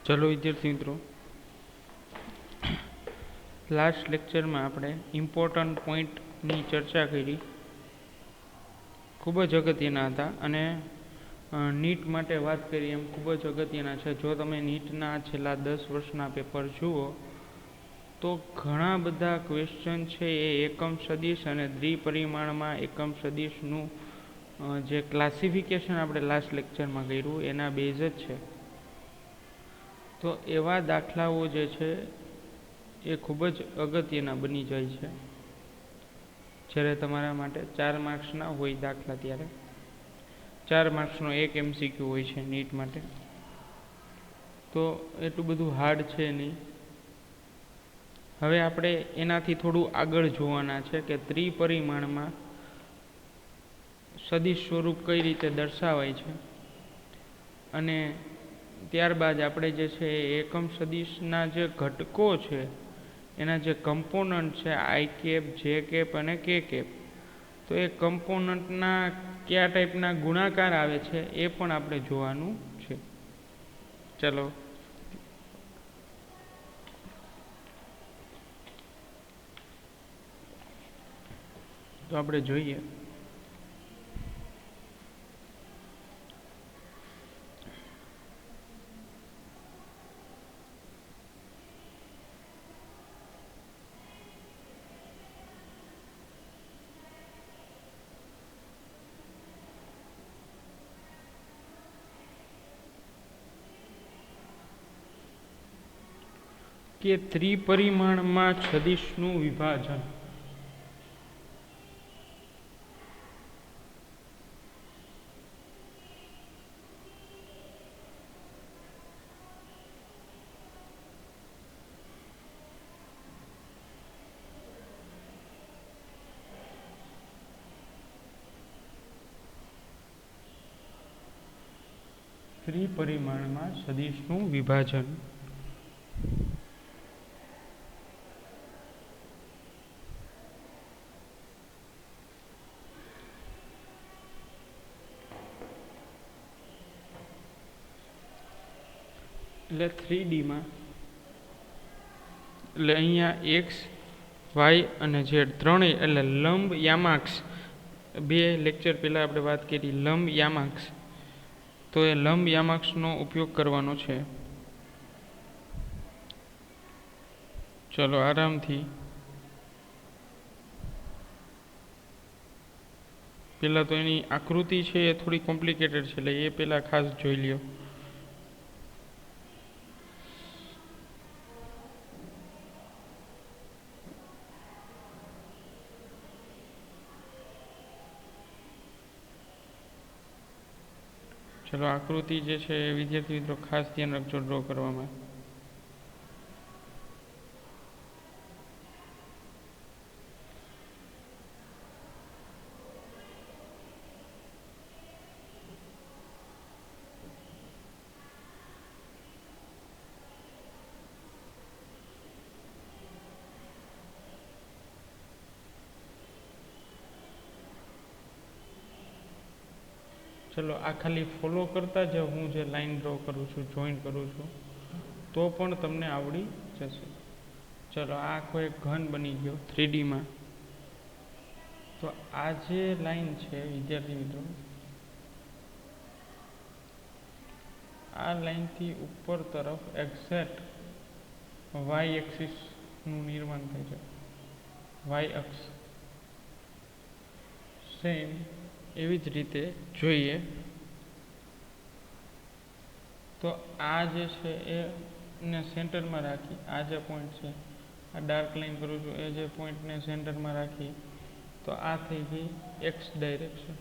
चलो विद्यार्थी मित्रों, लास्ट लेक्चर में આપણે ઇમ્પોર્ટન્ટ પોઈન્ટની ચર્ચા કરી, ખૂબ જ અગત્યના હતા અને નીટ માટે વાત કરી એમ ખૂબ જ અગત્યના છે. જો તમે નીટના છેલ્લા 10 વર્ષના પેપર જુઓ તો ઘણા બધા ક્વેશ્ચન છે એ એકમ સદિશ અને દ્વિપરિમાણમાં એકમ સદિશનું જે ક્લાસિફિકેશન આપણે લાસ્ટ લેક્ચરમાં કર્યું એના બેઝ જ છે. તો એવા દાખલાઓ જે છે એ ખૂબ જ અગત્યના બની જાય છે જ્યારે તમારા માટે 4 માર્ક્સના હોય દાખલા. ત્યારે 4 માર્ક્સનો એક MCQ હોય છે નીટ માટે, તો એટલું બધું હાર્ડ છે નહીં. હવે આપણે એનાથી થોડું આગળ જોવાના છે કે ત્રિપરિમાણમાં સદિશ સ્વરૂપ કઈ રીતે દર્શાવાય છે, અને ત્યારબાદ આપણે જે છે એકમ સદિશના જે ઘટકો છે એના જે કમ્પોનન્ટ છે આઈ કેપ, જે કેપ અને કે કેપ, તો એ કમ્પોનન્ટના કયા ટાઈપના ગુણાકાર આવે છે એ પણ આપણે જોવાનું છે. ચલો તો આપણે જોઈએ કે ત્રિપરિમાણમાં સદિશનું વિભાજન. ત્રિપરિમાણમાં સદિશનું વિભાજન. એટલે 3Dમાં, એટલે અહીંયા એક્સ, વાય અને ઝેડ ત્રણેય, એટલે લંબ યામાક્ષ. 2 લેક્ચર પહેલાં આપણે વાત કરી લંબ યામાક્ષ, તો એ લંબ યામાક્ષનો ઉપયોગ કરવાનો છે. ચલો આરામથી પહેલાં તો એની આકૃતિ છે એ થોડી કોમ્પ્લિકેટેડ છે, એટલે એ પહેલાં ખાસ જોઈ લ્યો. ચલો આકૃતિ જે છે એ વિદ્યાર્થી મિત્રો ખાસ ધ્યાન રાખજો ડ્રો કરવામાં. ચલો આ ખાલી ફોલો કરતા જ હું જે લાઈન ડ્રો કરું છું, જોઈન કરું છું, તો પણ તમને આવડી જશે. ચલો આ આખો એક ઘન બની ગયો 3Dમાં. તો આ જે લાઈન છે વિદ્યાર્થી મિત્રો, આ લાઈનથી ઉપર તરફ એક્ઝેક્ટ વાય એક્સિસનું નિર્માણ થાય છે, વાય અક્ષ. સેમ એવી જ રીતે જોઈએ તો આ જે છે એને સેન્ટરમાં રાખી, આ જે પોઈન્ટ છે આ ડાર્ક લાઈન કરું છું, એ જે પોઈન્ટને સેન્ટરમાં રાખી, તો આ થઈ ગઈ એક્સ ડાયરેક્શન.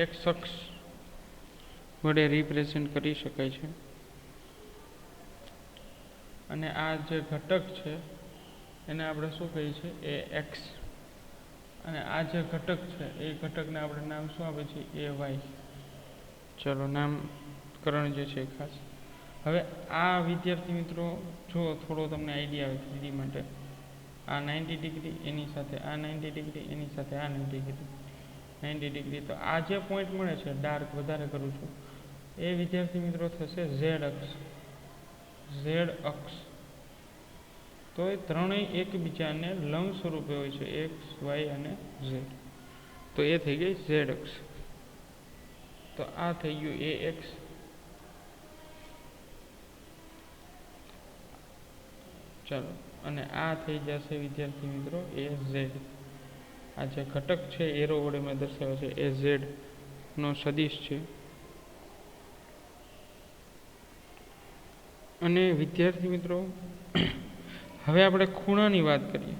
એક્સ અક્ષ વડે રિપ્રેઝેન્ટ કરી શકાય છે. અને આ જે ઘટક છે એને આપણે શું કહીએ છીએ, એ એક્સ. અને આ જે ઘટક છે એ ઘટકને આપણે નામ શું આપે છે, એ વાય. ચલો નામકરણ જે છે ખાસ. હવે આ વિદ્યાર્થી મિત્રો જો થોડો તમને આઈડિયા આવે 3D માટે, આ 90 ડિગ્રી એની સાથે આ 90 ડિગ્રી એની સાથે આ 90 ડિગ્રી, તો આ જે પોઈન્ટ મળે છે ડાર્ક વધારે કરું છું, એ વિદ્યાર્થી મિત્રો થશે ઝેડ અક્ષ. ઝેડ અક્ષ તો એ ત્રણેય એકબીજાને લંબ સ્વરૂપે હોય છે, એક્સ, વાય અને ઝેડ. તો એ થઈ ગઈ ઝેડ અક્ષ. તો આ થઈ ગયું એ એક્સ. ચાલો, અને આ થઈ જશે વિદ્યાર્થી મિત્રો એ ઝેડ. આ જે ઘટક છે એરો વડે મેં દર્શાવ્યો છે એ ઝેડ નો સદિશ છે. અને વિદ્યાર્થી મિત્રો હવે આપણે ખૂણાની વાત કરીએ.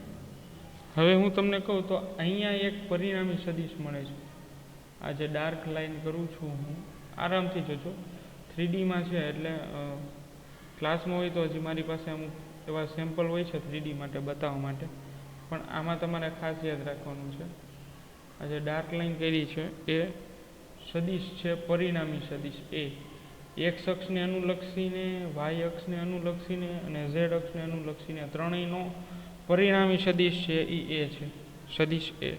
હવે હું તમને કહું તો અહીંયા એક પરિણામી સદિશ મળે છે. આ જે ડાર્ક લાઈન કરું છું હું, આરામથી જોજો. 3D માં છે એટલે ક્લાસમાં હોય તો હજી મારી પાસે અમુક એવા સેમ્પલ હોય છે 3D માટે બતાવવા માટે, પણ આમાં તમારે ખાસ યાદ રાખવાનું છે. આ જે ડાર્ક લાઈન કરી છે એ સદિશ છે પરિણામી સદિશ એ. એક્સ અક્ષને અનુલક્ષીને, વાય અક્ષને અનુલક્ષીને અને ઝેડ અક્ષને અનુલક્ષીને ત્રણેયનો પરિણામી સદિશ છે એ છે, સદિશ એ.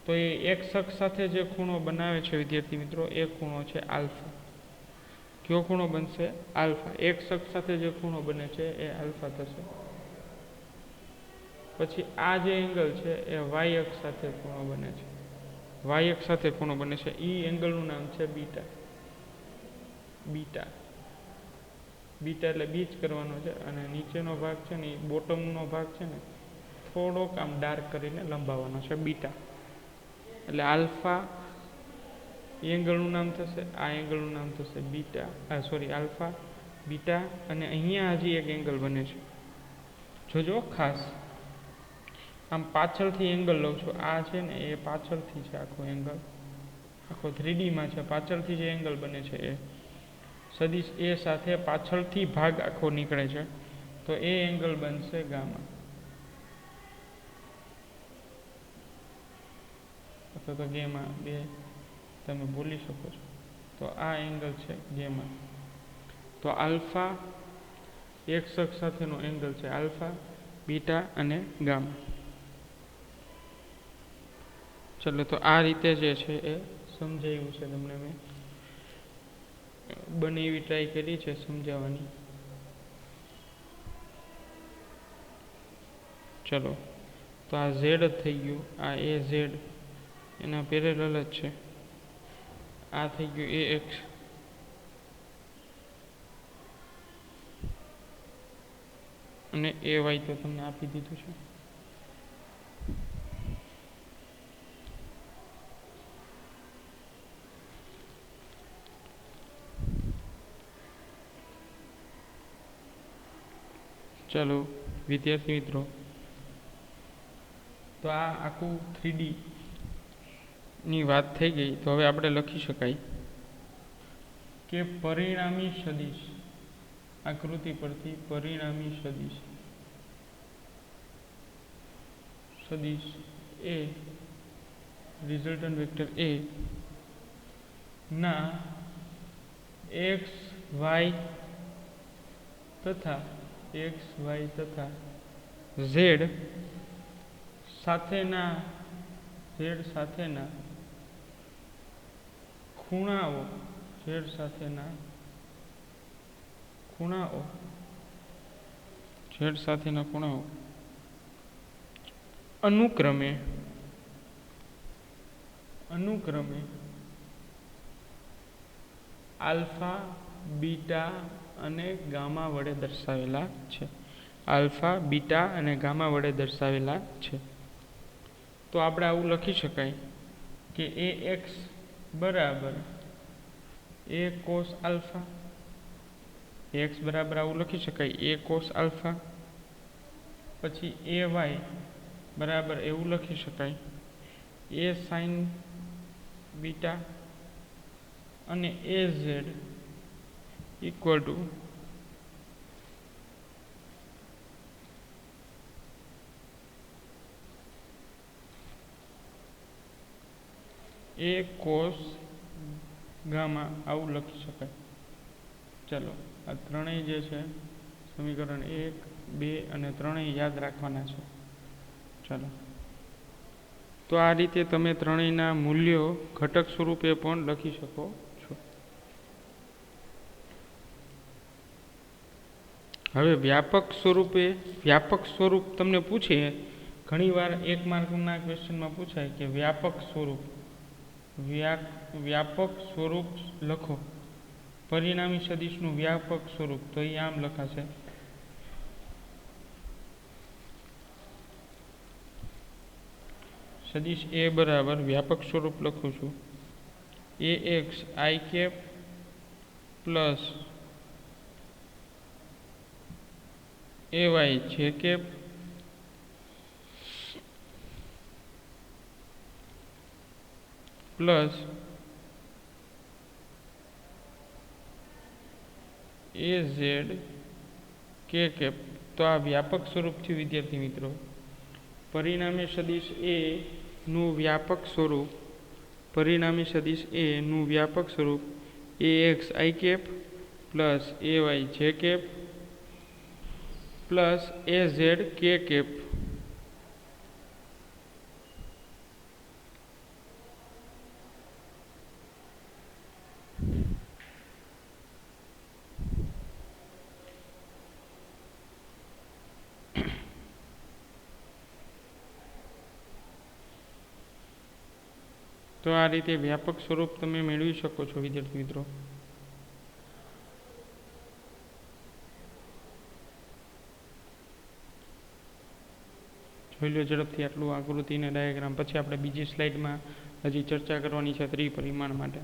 તો એ એક્સ અક્ષ સાથે જે ખૂણો બનાવે છે વિદ્યાર્થી મિત્રો એ ખૂણો છે આલ્ફા. કયો ખૂણો બનશે? આલ્ફા. એક્સ અક્ષ સાથે જે ખૂણો બને છે એ આલ્ફા થશે. પછી આ જે એંગલ છે એ વાય અક્ષ સાથે ખૂણો બને છે. વાય અક્ષ સાથે ખૂણો બને છે. એ એંગલનું નામ છે બીટા. બીટા બીટા એટલે બીચ કરવાનો છે, અને નીચેનો ભાગ છે ને એ બોટમનો ભાગ છે ને થોડોક આમ ડાર્ક કરીને લંબાવવાનો છે, બીટા. એટલે આલ્ફા એંગલનું નામ થશે, આ એંગલનું નામ થશે બીટા, આલ્ફા, બીટા. અને અહીંયા હજી એક એંગલ બને છે, જોજો ખાસ. આમ પાછળથી એંગલ લઉં છું, આ છે ને એ પાછળથી છે આખો એંગલ, આખો 3D માં છે. પાછળથી જે એંગલ બને છે એ સદિશ એ સાથે પાછળથી ભાગ આખો નીકળે છે, તો એ એંગલ બનશે ગામા. અથવા તો ગેમા, બે તમે બોલી શકો છો. તો આ એંગલ છે ગેમા. તો આલ્ફા એક્સ અક્ષ સાથેનો એંગલ છે આલ્ફા, બીટા અને ગામા. ચલો, તો આ રીતે જે છે એ સમજાયું છે તમને. મેં બને એવી ટ્રાય કરી છે સમજાવવાની. ચલો, તો આ ઝેડ જ થઈ ગયું, આ એ ઝેડ એના પેરેલલ જ છે. આ થઈ ગયું એ એક્સ. અને એ વાય તો તમને આપી દીધું છે. ચાલો વિદ્યાર્થી મિત્રો, તો આ આખું 3D ની વાત થઈ ગઈ. તો હવે આપણે લખી શકાય કે પરિણામી સદિશ, આકૃતિ પરથી પરિણામી સદિશ, સદિશ એ રિઝલ્ટન્ટ વેક્ટર એ ના એક્સ વાય તથા ઝેડ સાથેના ખૂણાઓ અનુક્રમે આલ્ફા, બીટા અને ગામા વડે દર્શાવેલા છે. આલ્ફા, બીટા અને ગામા વડે દર્શાવેલા છે. તો આપણે આવું લખી શકાય કે એ એક્સ બરાબર એ કોસ આલ્ફા. એક્સ બરાબર આવું લખી શકાય એ કોસ આલ્ફા. પછી એ વાય બરાબર એવું લખી શકાય એ સાઇન બીટા. અને A Z equal to A cos gamma, આવું લખી શકાય. ચલો, આ ત્રણેય જે છે સમીકરણ 1, 2 અને 3 યાદ રાખવાના છે. ચાલો, તો આ રીતે તમે ત્રણેયના મૂલ્યો ઘટક સ્વરૂપે પણ લખી શકો છો. હવે વ્યાપક સ્વરૂપ તમને પૂછે, ઘણીવાર 1 માર્કના ક્વેશ્ચનમાં પૂછાય કે વ્યાપક સ્વરૂપ લખો, પરિણામી સદિશનું વ્યાપક સ્વરૂપ. તો એ આમ લખાશે, સદિશ એ બરાબર વ્યાપક સ્વરૂપ લખું છું ax I cap plus ay j cap plus az k cap. તો આ વ્યાપક સ્વરૂપ થયું વિદ્યાર્થી મિત્રો. પરિણામી સદિશ એ નું વ્યાપક સ્વરૂપ ax I cap plus ay j cap plus az k cap. તો આ રીતે વ્યાપક સ્વરૂપ તમે મેળવી શકો છો વિદ્યાર્થી મિત્રો. જોઈ લો ઝડપથી આટલું આકૃતિ અને ડાયાગ્રામ. પછી આપણે બીજી સ્લાઇડમાં હજી ચર્ચા કરવાની છે ત્રિપરિમાણ માટે.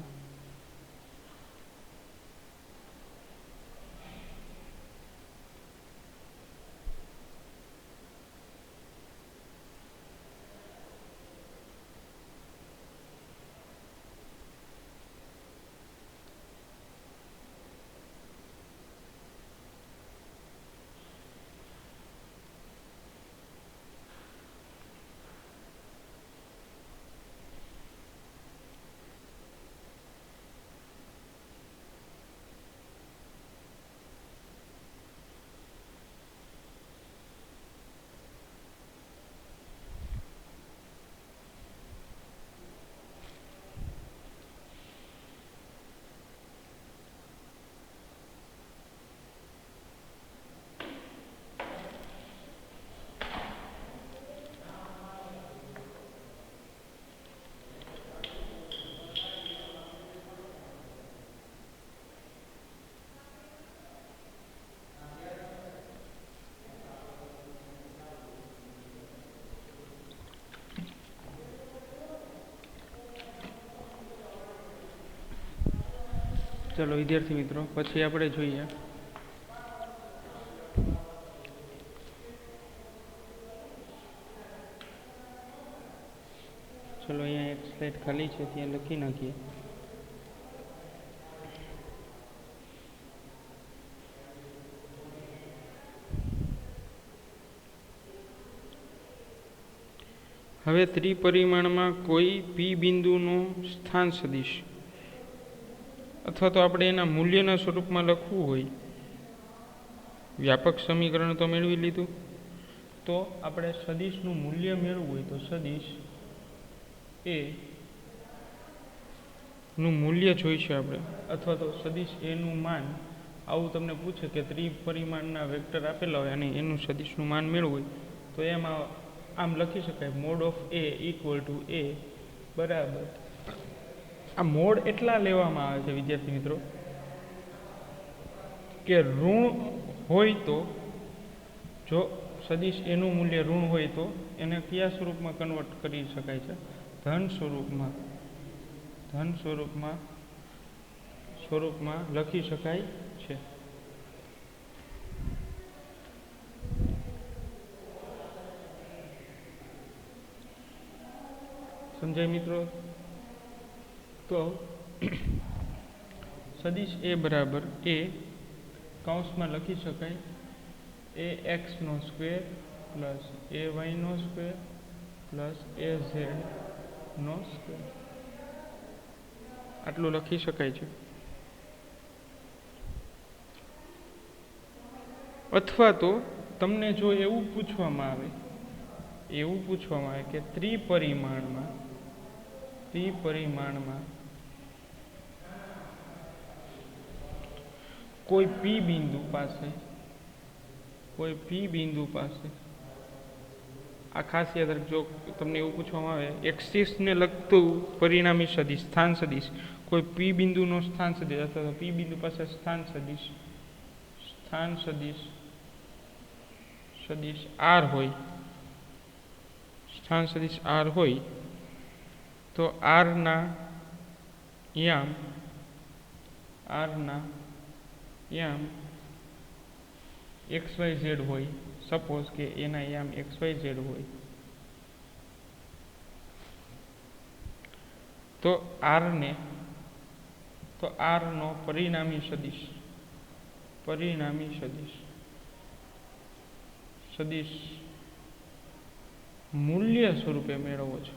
ચલો વિદ્યાર્થી મિત્રો, પછી આપણે જોઈએ ચલો અહીંયા એક સ્લાઇડ ખાલી છે, ત્યાં લખી નાખીએ. હવે ત્રિપરિમાણમાં કોઈ પી બિંદુનો સ્થાન સદિશ અથવા તો આપણે એના મૂલ્યના સ્વરૂપમાં લખવું હોય. વ્યાપક સમીકરણ તો મેળવી લીધું. તો આપણે સદિશનું મૂલ્ય મેળવવું હોય તો સદિશ એ નું મૂલ્ય જોઈશે આપણે, અથવા તો સદિશ એનું માન. આવું તમને પૂછે કે ત્રિપરિમાણના વેક્ટર આપેલા હોય અને એનું સદિશનું માન મેળવવું હોય તો એમાં આમ લખી શકાય, mod of A equal to A બરાબર. આ મોડ એટલા લેવામાં આવે છે વિદ્યાર્થી મિત્રો કે ઋણ હોય તો, જો સદિશ એનું મૂલ્ય ઋણ હોય તો એને કયા સ્વરૂપમાં કન્વર્ટ કરી શકાય છે? ધન સ્વરૂપમાં લખી શકાય છે. સમજાય મિત્રો? તો સદિશ એ બરાબર એ કૌંસમાં લખી શકાય એ એક્સ નો સ્ક્વેર પ્લસ એ વાય નો સ્ક્વેર પ્લસ એ ઝેડ નો સ્ક્વેર, આટલું લખી શકાય છે. અથવા તો તમને જો એવું પૂછવામાં આવે કે ત્રિપરિમાણમાં કોઈ પી બિંદુ પાસે કોઈ પી બિંદુ પાસે, આ ખાસ યાદ રાખજો, તમને એવું પૂછવામાં આવે એક્સિસને લગતું પરિણામી સદિશ સ્થાન સદિશ, કોઈ પી બિંદુનો સ્થાન સદિશ અથવા તો પી બિંદુ પાસે સ્થાન સદિશ આર હોય, સ્થાન સદિશ આર હોય તો આરના યામ એક્સ વાય ઝેડ હોય. સપોઝ કે એના યામ એક્સ વાય ઝેડ હોય તો આરનો પરિણામી સદિશ મૂલ્ય સ્વરૂપે મેળવવો છે.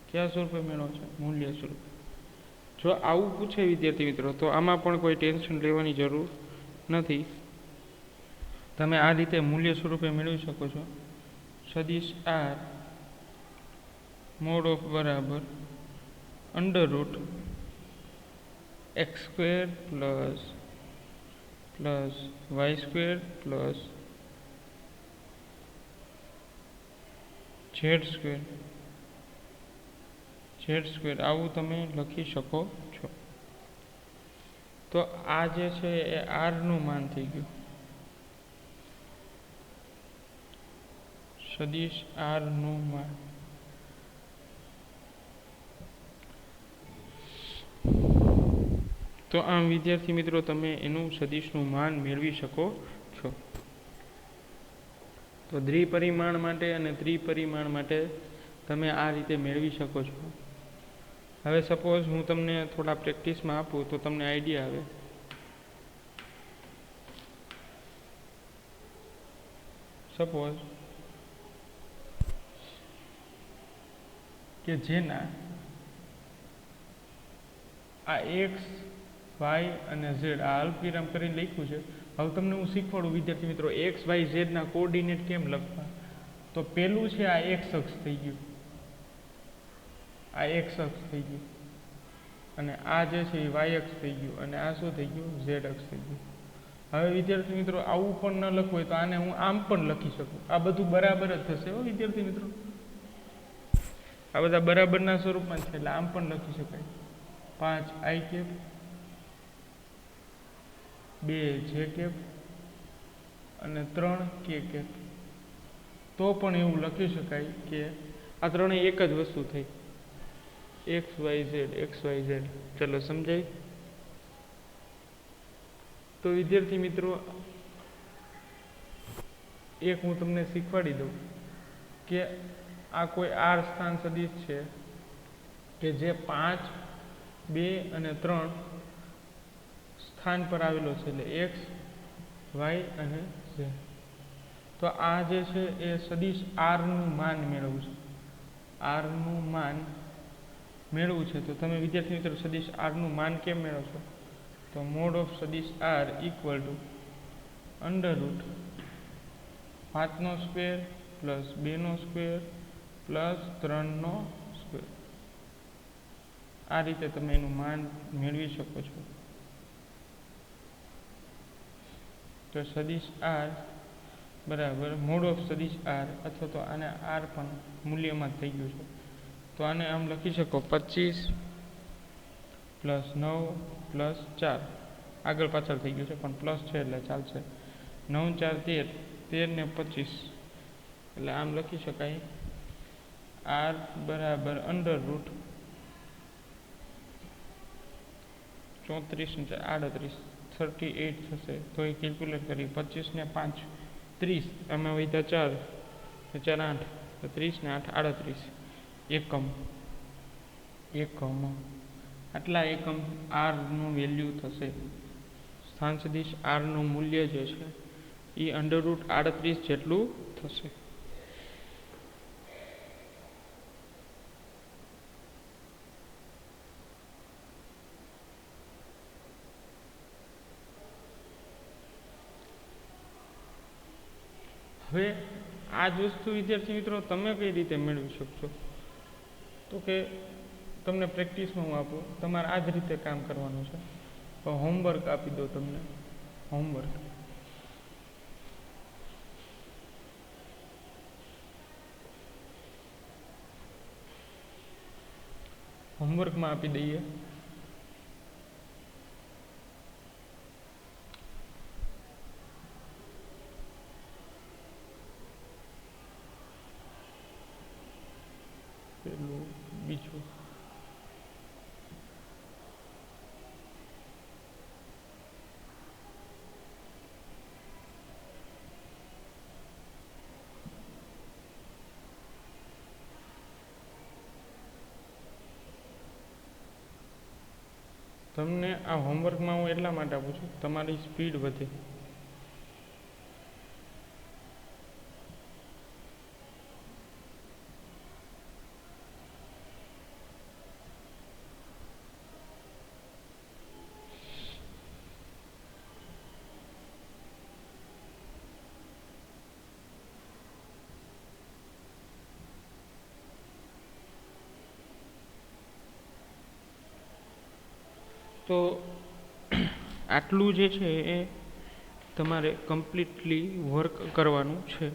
કયા સ્વરૂપે મેળવવો છે? મૂલ્ય સ્વરૂપે. જો આવું પૂછે વિદ્યાર્થી મિત્રો તો આમાં પણ કોઈ ટેન્શન લેવાની જરૂર નથી. તમે આ રીતે મૂલ્ય સ્વરૂપે મેળવી શકો છો. સદિશ આર મોડ ઓફ બરાબર under root X square plus Y square plus Z square આવું તમે લખી શકો છો. તો આ જે છે એ આરનું માન થઈ ગયું. સદિશ આરનું માન. તો આમ વિદ્યાર્થી મિત્રો તમે એનું સદિશનું માન મેળવી શકો છો. તો દ્વિપરિમાણ માટે અને ત્રિપરિમાણ માટે તમે આ રીતે મેળવી શકો છો. હવે સપોઝ હું તમને થોડા પ્રેક્ટિસમાં આપું તો તમને આઈડિયા આવે. સપોઝ કે જેના આ એક્સ વાય અને ઝેડ આ અલ્પવિરામ કરીને લખ્યું છે. હવે તમને હું શીખવાડું વિદ્યાર્થી મિત્રો એક્સ વાય ઝેડના કોઓર્ડિનેટ કેમ લખવા. તો પહેલું છે આ એક્સ અક્ષ થઈ ગયું, આ એક્સ અક્ષ થઈ ગયું, અને આ જે છે એ વાય અક્ષ થઈ ગયું, અને આ શું થઈ ગયું? ઝેડ અક્ષ થઈ ગયું. હવે વિદ્યાર્થી મિત્રો આવું પણ ન લખવું હોય તો આને હું આમ પણ લખી શકું. આ બધું બરાબર જ થશે હો વિદ્યાર્થી મિત્રો, આ બધા બરાબરના સ્વરૂપમાં છે એટલે આમ પણ લખી શકાય. 5 આઈ કેપ 2 જે કેપ અને 3 કે કેપ. તો પણ એવું લખી શકાય કે આ ત્રણેય એક જ વસ્તુ થઈ, એક્સ વાય ઝેડ. ચલો સમજાય? તો વિદ્યાર્થી મિત્રો એક હું તમને શીખવાડી દઉં કે આ કોઈ આર સ્થાન સદિશ છે કે જે 5, 2 અને 3 સ્થાન પર આવેલો છે, એટલે એક્સ વાય અને ઝેડ. તો આ જે છે એ સદિશ આરનું માન મેળવવું છે. આરનું માન મેળવવું છે તો તમે વિદ્યાર્થી મિત્રો સદિશ આરનું માન કેમ મેળવશો? તો મોડ ઓફ સદિશ R equal to under root 5નો સ્ક્વેર પ્લસ 2નો સ્ક્વેર પ્લસ 3નો સ્ક્વેર. આ રીતે તમે એનું માન મેળવી શકો છો. તો સદિશ આર બરાબર મોડ ઓફ સદિશ આર, અથવા તો આને આર પણ મૂલ્યમાં થઈ ગયું છે તો આને આમ લખી શકો 25 પ્લસ 9 પ્લસ 4. આગળ પાછળ થઈ ગયું છે પણ પ્લસ છે એટલે ચાલશે. 9 4 13, 13 ને 25 એટલે આમ લખી શકાય આર બરાબર અંડર રૂટ 34 ને 38 38 થશે. તો એ કેલ્ક્યુલેટ કરી 25 ને 5 30, આમાં વધ્યા 4 4 8, તો 30 ને 8 38 એકમ. આટલા એકમ આરનું વેલ્યુ થશે. સ્થાન સદિશ આરનું મૂલ્ય જે છે એ અંડર રૂટ 38 જેટલું થશે. હવે આ જ વસ્તુ વિદ્યાર્થી મિત્રો તમે કઈ રીતે મેળવી શકશો? તો કે તમને પ્રેક્ટિસમાં હું આપું, તમારે આ જ રીતે કામ કરવાનું છે. તો હોમવર્ક આપી દો તમને. હોમવર્ક હોમવર્કમાં આપી દઈએ. પેલું બીજું તમને આ હોમવર્કમાં હું એટલા માટે આપું છું તમારી સ્પીડ વધે. તો આટલું જે છે એ તમારે કમ્પ્લીટલી વર્ક કરવાનું છે.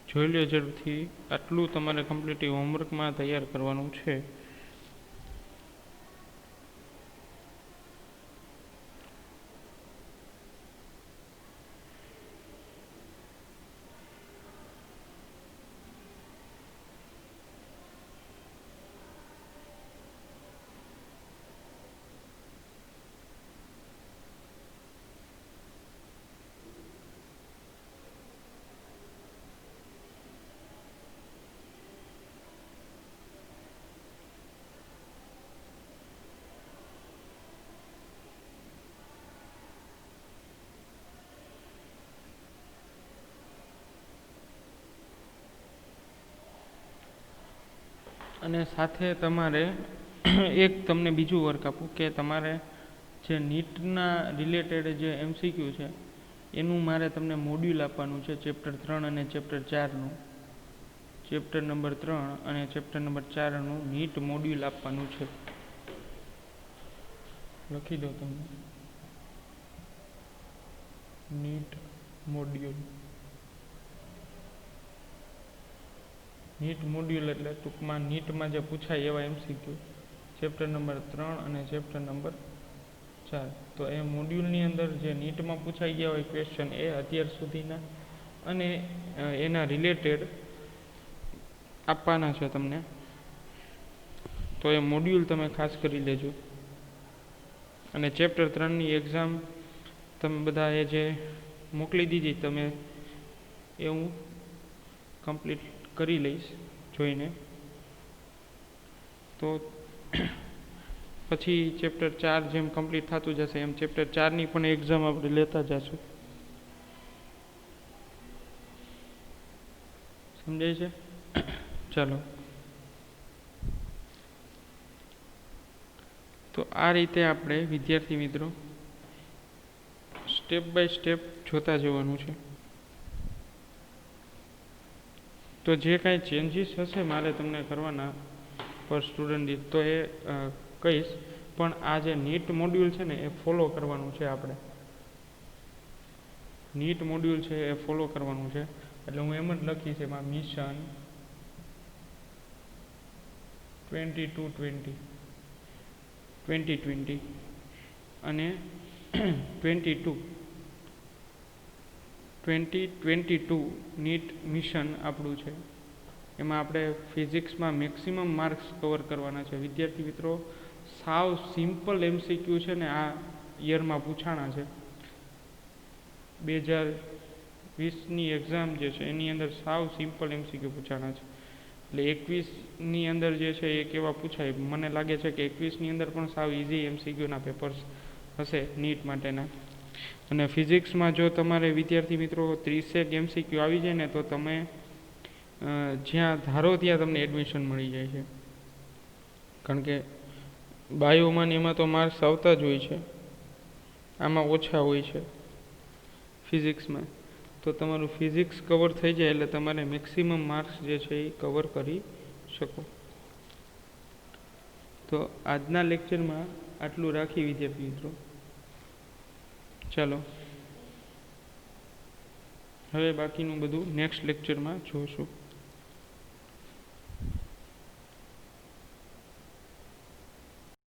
જોઈ લો જરૂરથી, આટલું તમારે કમ્પ્લીટલી હોમવર્કમાં તૈયાર કરવાનું છે. અને સાથે તમારે એક તમને બીજું વર્ક આપું કે તમારે જે નીટના રિલેટેડ જે MCQ છે એનું મારે તમને મોડ્યુલ આપવાનું છે ચેપ્ટર 3 અને ચેપ્ટર 4નું. ચેપ્ટર નંબર 3 અને ચેપ્ટર નંબર 4નું નીટ મોડ્યુલ આપવાનું છે. લખી દો તમે નીટ મોડ્યુલ. નીટ મોડ્યુલ એટલે ટૂંકમાં નીટમાં જે પૂછાય એવા MCQ ચેપ્ટર નંબર 3 અને ચેપ્ટર નંબર 4. તો એ મોડ્યુલની અંદર જે નીટમાં પૂછાઈ ગયા હોય ક્વેશ્ચન એ અત્યાર સુધીના અને એના રિલેટેડ આપવાના છે તમને. તો એ મોડ્યુલ તમે ખાસ કરી લેજો. અને ચેપ્ટર 3ની એક્ઝામ તમે બધા એ જે મોકલી દીધી તમે એ હું કમ્પ્લીટ કરી લઈશ જોઈને. તો પછી ચેપ્ટર 4 જેમ કમ્પ્લીટ થતું જશે એમ ચેપ્ટર 4ની પણ એક્ઝામ આપણે લેતા જશું. સમજાય છે? ચાલો, તો આ રીતે આપણે વિદ્યાર્થી મિત્રો સ્ટેપ બાય સ્ટેપ જોતા જવાનું છે. તો જે કાંઈ ચેન્જીસ હશે મારે તમને કરવાના પર સ્ટુડન્ટ દીઠ તો એ કહીશ. પણ આ જે નીટ મોડ્યુલ છે ને એ ફોલો કરવાનું છે આપણે. નીટ મોડ્યુલ છે એ ફોલો કરવાનું છે. એટલે હું એમ જ લખીશ એમાં મિશન 2020 અને 2022 નીટ મિશન આપણું છે. એમાં આપણે ફિઝિક્સમાં મેક્સિમમ માર્ક્સ કવર કરવાના છે. વિદ્યાર્થી મિત્રો સાવ સિમ્પલ MCQ છે ને આ યરમાં પૂછાણા છે. 2020ની એક્ઝામ જે છે એની અંદર સાવ સિમ્પલ MCQ પૂછાણા છે. એટલે 21ની અંદર જે છે એ કેવા પૂછાય મને લાગે છે કે 21ની અંદર પણ સાવ ઇઝી MCQના પેપર્સ હશે નીટ માટેના. અને ફિઝિક્સમાં જો તમારે વિદ્યાર્થી મિત્રો 30 MCQ આવી જાય ને તો તમે જ્યાં ધારો ત્યાં તમને એડમિશન મળી જાય છે. કારણ કે બાયોમાં એમાં તો માર્ક્સ આવતા જ હોય છે, આમાં ઓછા હોય છે ફિઝિક્સમાં. તો તમારું ફિઝિક્સ કવર થઈ જાય એટલે તમારે મેક્સિમમ માર્ક્સ જે છે એ કવર કરી શકો. તો આજના લેક્ચરમાં આટલું રાખી વિદ્યાર્થી મિત્રો. ચાલો હવે બાકીનું બધું નેક્સ્ટ લેક્ચરમાં જોશું.